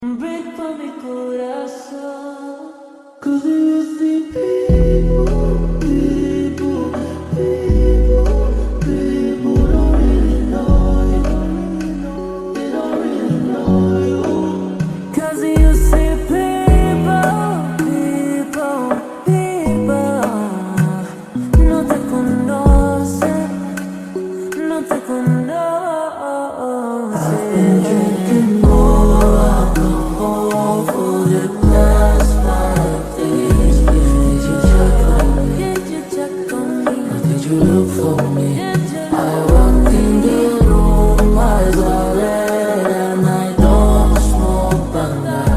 Break pa mi corazón. 'Cause I used to be people don't really know you. They don't really know you. 'Cause I used to people. No te conocen, no te conocen. Drinking more alcohol for the past 5 days. Did you check on me? Did you check on me? Or did you look for me? I walked in the room, eyes are red, and I don't smoke banga.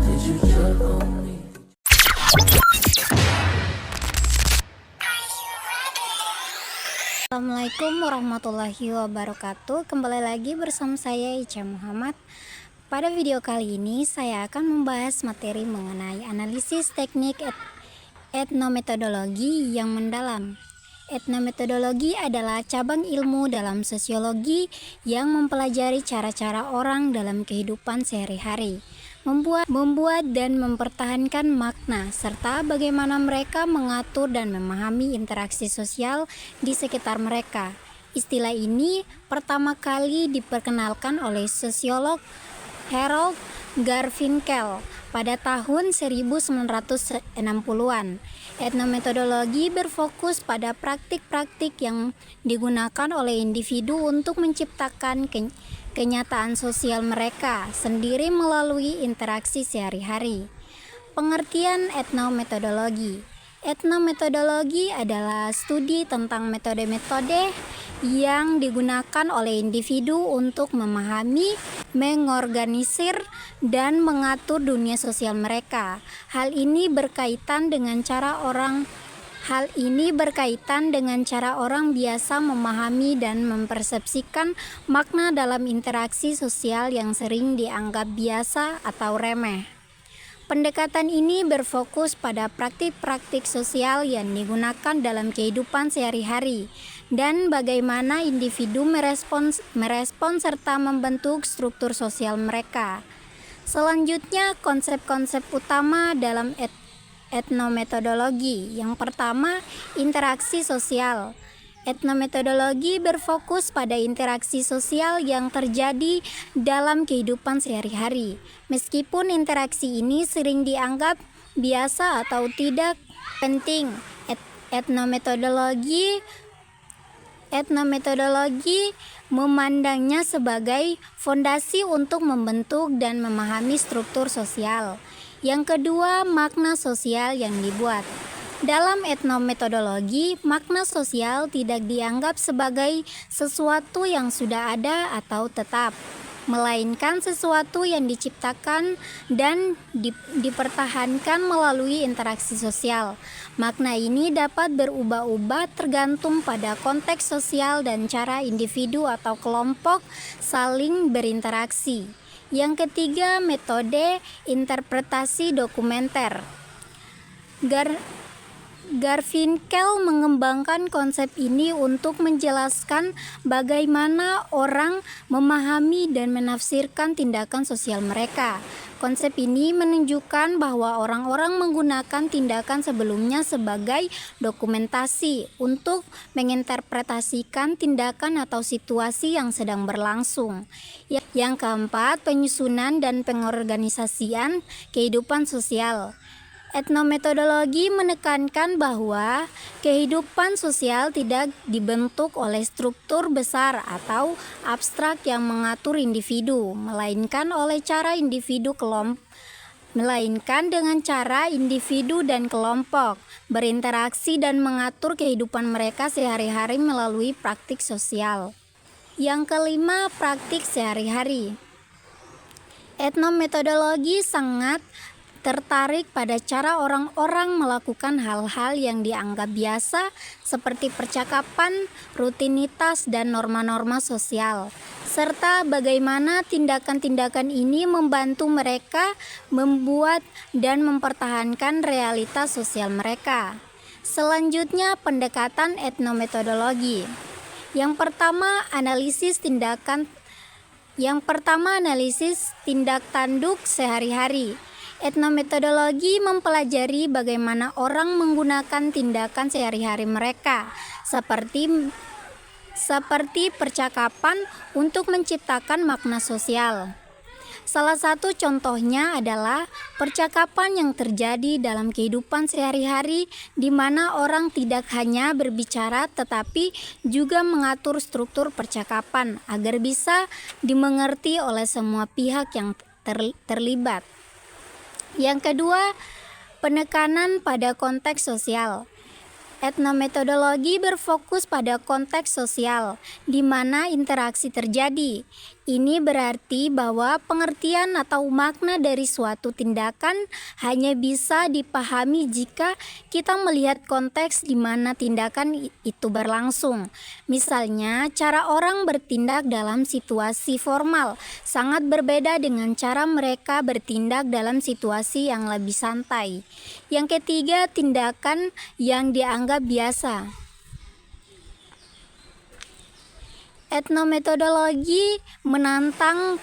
Did you check on me? Assalamualaikum warahmatullahi wabarakatuh. Kembali lagi bersama saya Ica Muhammad. Pada video kali ini saya akan membahas materi mengenai analisis teknik etnometodologi yang mendalam. Etnometodologi adalah cabang ilmu dalam sosiologi yang mempelajari cara-cara orang dalam kehidupan sehari-hari, membuat dan mempertahankan makna, serta bagaimana mereka mengatur dan memahami interaksi sosial di sekitar mereka. Istilah ini pertama kali diperkenalkan oleh sosiolog Harold Garfinkel pada tahun 1960-an. Etnometodologi berfokus pada praktik-praktik yang digunakan oleh individu untuk menciptakan kenyataan sosial mereka sendiri melalui interaksi sehari-hari. Pengertian etnometodologi. Etnometodologi adalah studi tentang metode-metode yang digunakan oleh individu untuk memahami, mengorganisir, dan mengatur dunia sosial mereka. Hal ini berkaitan dengan cara orang biasa memahami dan mempersepsikan makna dalam interaksi sosial yang sering dianggap biasa atau remeh. Pendekatan ini berfokus pada praktik-praktik sosial yang digunakan dalam kehidupan sehari-hari dan bagaimana individu merespons serta membentuk struktur sosial mereka. Selanjutnya, konsep-konsep utama dalam etnometodologi. Yang pertama, interaksi sosial. Etnometodologi berfokus pada interaksi sosial yang terjadi dalam kehidupan sehari-hari. Meskipun interaksi ini sering dianggap biasa atau tidak penting, etnometodologi memandangnya sebagai fondasi untuk membentuk dan memahami struktur sosial. Yang kedua, makna sosial yang dibuat. Dalam etnometodologi, makna sosial tidak dianggap sebagai sesuatu yang sudah ada atau tetap, melainkan sesuatu yang diciptakan dan dipertahankan melalui interaksi sosial. Makna ini dapat berubah-ubah tergantung pada konteks sosial dan cara individu atau kelompok saling berinteraksi. Yang ketiga, metode interpretasi dokumenter. Garfinkel mengembangkan konsep ini untuk menjelaskan bagaimana orang memahami dan menafsirkan tindakan sosial mereka. Konsep ini menunjukkan bahwa orang-orang menggunakan tindakan sebelumnya sebagai dokumentasi untuk menginterpretasikan tindakan atau situasi yang sedang berlangsung. Yang keempat, penyusunan dan pengorganisasian kehidupan sosial. Etnometodologi menekankan bahwa kehidupan sosial tidak dibentuk oleh struktur besar atau abstrak yang mengatur individu, melainkan dengan cara individu dan kelompok berinteraksi dan mengatur kehidupan mereka sehari-hari melalui praktik sosial. Yang kelima, praktik sehari-hari. Etnometodologi sangat tertarik pada cara orang-orang melakukan hal-hal yang dianggap biasa seperti percakapan, rutinitas, dan norma-norma sosial, serta bagaimana tindakan-tindakan ini membantu mereka membuat dan mempertahankan realitas sosial mereka. Selanjutnya, pendekatan etnometodologi. Yang pertama, analisis tindakan Yang pertama, analisis tindak tanduk sehari-hari. Etnometodologi mempelajari bagaimana orang menggunakan tindakan sehari-hari mereka, seperti percakapan untuk menciptakan makna sosial. Salah satu contohnya adalah percakapan yang terjadi dalam kehidupan sehari-hari di mana orang tidak hanya berbicara tetapi juga mengatur struktur percakapan agar bisa dimengerti oleh semua pihak yang terlibat. Yang kedua, penekanan pada konteks sosial. Etnometodologi berfokus pada konteks sosial di mana interaksi terjadi. Ini berarti bahwa pengertian atau makna dari suatu tindakan hanya bisa dipahami jika kita melihat konteks di mana tindakan itu berlangsung. Misalnya, cara orang bertindak dalam situasi formal sangat berbeda dengan cara mereka bertindak dalam situasi yang lebih santai. Yang ketiga, tindakan yang dianggap biasa. Etnometodologi menantang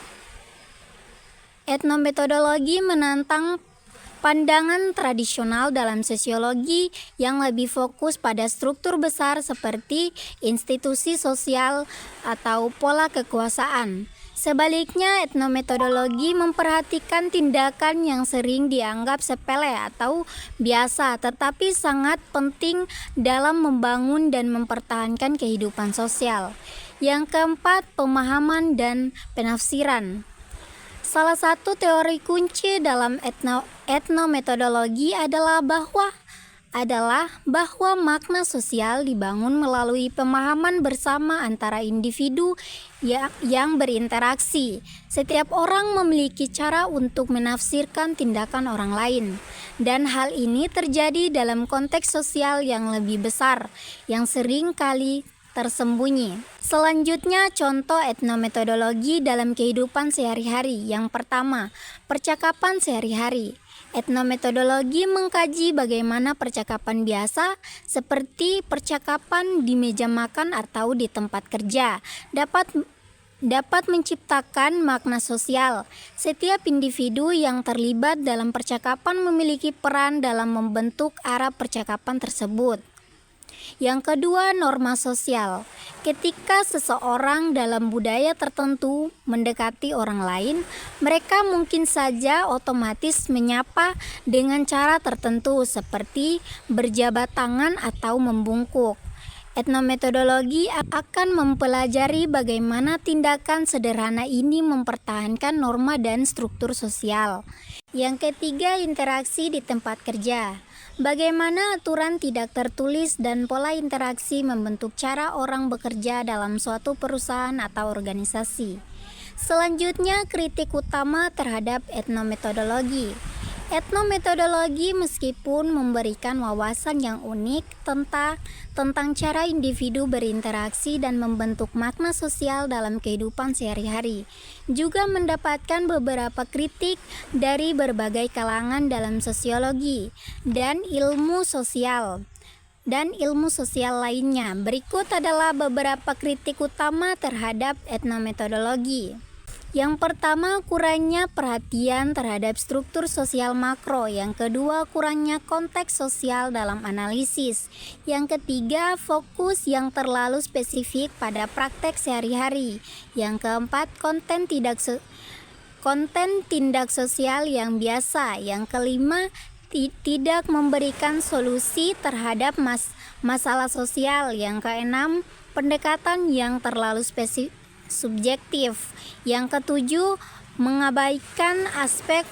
pandangan tradisional dalam sosiologi yang lebih fokus pada struktur besar seperti institusi sosial atau pola kekuasaan. Sebaliknya, etnometodologi memperhatikan tindakan yang sering dianggap sepele atau biasa tetapi sangat penting dalam membangun dan mempertahankan kehidupan sosial. Yang keempat, pemahaman dan penafsiran. Salah satu teori kunci dalam etnometodologi adalah bahwa makna sosial dibangun melalui pemahaman bersama antara individu yang berinteraksi. Setiap orang memiliki cara untuk menafsirkan tindakan orang lain, dan hal ini terjadi dalam konteks sosial yang lebih besar, yang sering kali tersembunyi. Selanjutnya, contoh etnometodologi dalam kehidupan sehari-hari. Yang pertama, percakapan sehari-hari. Etnometodologi mengkaji bagaimana percakapan biasa, seperti percakapan di meja makan atau di tempat kerja, dapat menciptakan makna sosial. Setiap individu yang terlibat dalam percakapan memiliki peran dalam membentuk arah percakapan tersebut. Yang kedua, norma sosial. Ketika seseorang dalam budaya tertentu mendekati orang lain, mereka mungkin saja otomatis menyapa dengan cara tertentu seperti berjabat tangan atau membungkuk. Etnometodologi akan mempelajari bagaimana tindakan sederhana ini mempertahankan norma dan struktur sosial. Yang ketiga, interaksi di tempat kerja. Bagaimana aturan tidak tertulis dan pola interaksi membentuk cara orang bekerja dalam suatu perusahaan atau organisasi. Selanjutnya, kritik utama terhadap etnometodologi. Etnometodologi meskipun memberikan wawasan yang unik tentang cara individu berinteraksi dan membentuk makna sosial dalam kehidupan sehari-hari, juga mendapatkan beberapa kritik dari berbagai kalangan dalam sosiologi dan ilmu sosial lainnya. Berikut adalah beberapa kritik utama terhadap etnometodologi. Yang pertama, kurangnya perhatian terhadap struktur sosial makro. Yang kedua, kurangnya konteks sosial dalam analisis. Yang ketiga, fokus yang terlalu spesifik pada praktek sehari-hari. Yang keempat, konten tindak sosial yang biasa. Yang kelima, tidak memberikan solusi terhadap masalah sosial. Yang keenam, pendekatan yang terlalu subjektif. Yang ketujuh, mengabaikan aspek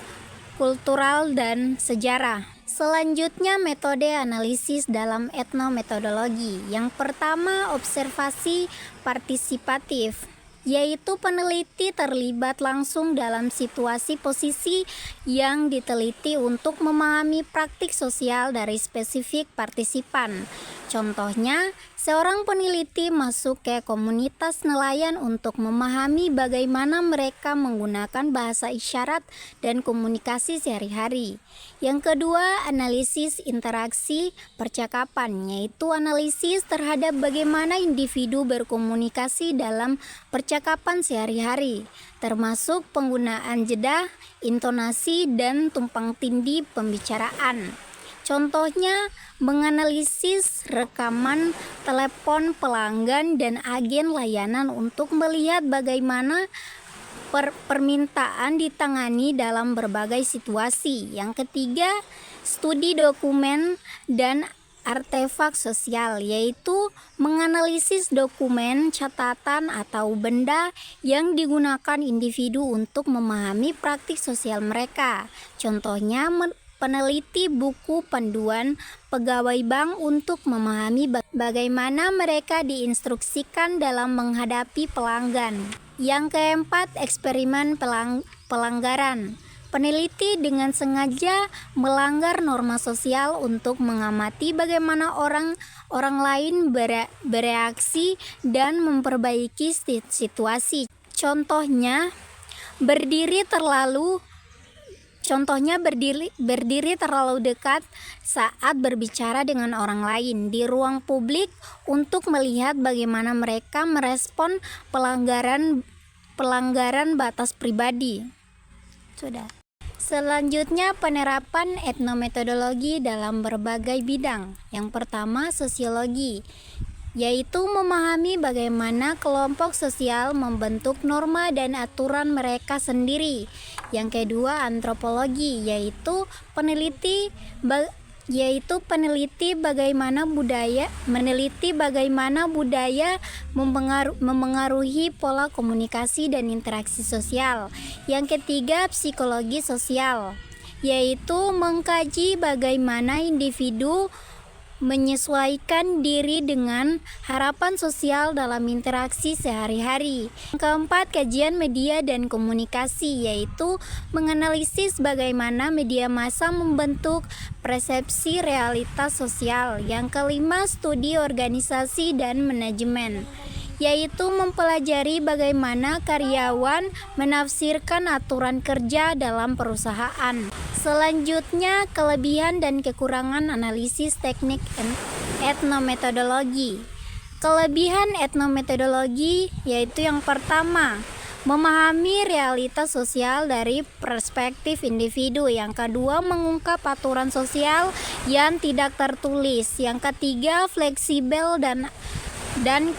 kultural dan sejarah. Selanjutnya, metode analisis dalam etnometodologi. Yang pertama, observasi partisipatif, yaitu peneliti terlibat langsung dalam situasi posisi yang diteliti untuk memahami praktik sosial dari spesifik partisipan. Contohnya, Seorang peneliti masuk ke komunitas nelayan untuk memahami bagaimana mereka menggunakan bahasa isyarat dan komunikasi sehari-hari. Yang kedua, analisis interaksi percakapan, yaitu analisis terhadap bagaimana individu berkomunikasi dalam percakapan sehari-hari, termasuk penggunaan jeda, intonasi, dan tumpang tindih pembicaraan. Contohnya, menganalisis rekaman telepon pelanggan dan agen layanan untuk melihat bagaimana permintaan ditangani dalam berbagai situasi. Yang ketiga, studi dokumen dan artefak sosial, yaitu menganalisis dokumen, catatan, atau benda yang digunakan individu untuk memahami praktik sosial mereka. Contohnya, peneliti buku panduan pegawai bank untuk memahami bagaimana mereka diinstruksikan dalam menghadapi pelanggan. Yang keempat, eksperimen pelanggaran. Peneliti dengan sengaja melanggar norma sosial untuk mengamati bagaimana orang lain bereaksi dan memperbaiki situasi. Contohnya, berdiri terlalu dekat saat berbicara dengan orang lain di ruang publik untuk melihat bagaimana mereka merespon pelanggaran batas pribadi. Sudah. Selanjutnya, penerapan etnometodologi dalam berbagai bidang. Yang pertama, sosiologi, yaitu memahami bagaimana kelompok sosial membentuk norma dan aturan mereka sendiri. Yang kedua, antropologi, yaitu meneliti bagaimana budaya memengaruhi pola komunikasi dan interaksi sosial. Yang ketiga, psikologi sosial, yaitu mengkaji bagaimana individu menyesuaikan diri dengan harapan sosial dalam interaksi sehari-hari. Yang keempat, kajian media dan komunikasi, yaitu menganalisis bagaimana media massa membentuk persepsi realitas sosial. Yang kelima, studi organisasi dan manajemen, yaitu mempelajari bagaimana karyawan menafsirkan aturan kerja dalam perusahaan. Selanjutnya, kelebihan dan kekurangan analisis teknik etnometodologi. Kelebihan etnometodologi yaitu yang pertama, memahami realitas sosial dari perspektif individu. Yang kedua, mengungkap aturan sosial yang tidak tertulis. Yang ketiga, fleksibel dan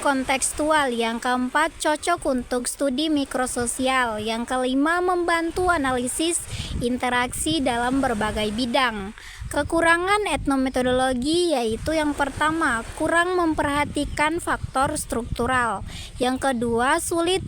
kontekstual. Yang keempat, cocok untuk studi mikrososial. Yang kelima, membantu analisis interaksi dalam berbagai bidang. Kekurangan etnometodologi yaitu yang pertama, kurang memperhatikan faktor struktural. Yang kedua, sulit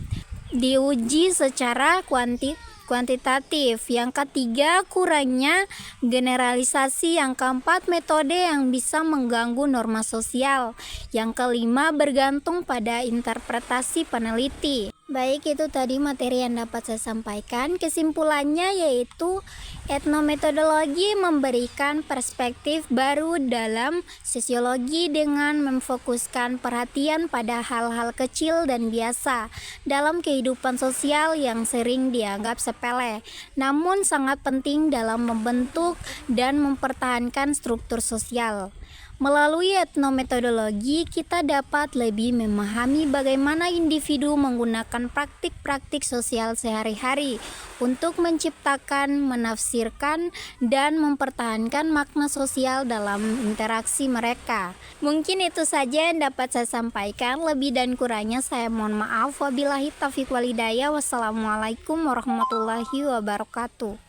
diuji secara kuantitatif. Yang ketiga, kurangnya generalisasi. Yang keempat, metode yang bisa mengganggu norma sosial. Yang kelima, bergantung pada interpretasi peneliti. Baik, itu tadi materi yang dapat saya sampaikan. Kesimpulannya yaitu etnometodologi memberikan perspektif baru dalam sosiologi dengan memfokuskan perhatian pada hal-hal kecil dan biasa dalam kehidupan sosial yang sering dianggap sepele, namun sangat penting dalam membentuk dan mempertahankan struktur sosial. Melalui etnometodologi, kita dapat lebih memahami bagaimana individu menggunakan praktik-praktik sosial sehari-hari untuk menciptakan, menafsirkan, dan mempertahankan makna sosial dalam interaksi mereka. Mungkin itu saja yang dapat saya sampaikan. Lebih dan kurangnya saya mohon maaf. Wabillahi taufiq wal hidayah. Wassalamualaikum warahmatullahi wabarakatuh.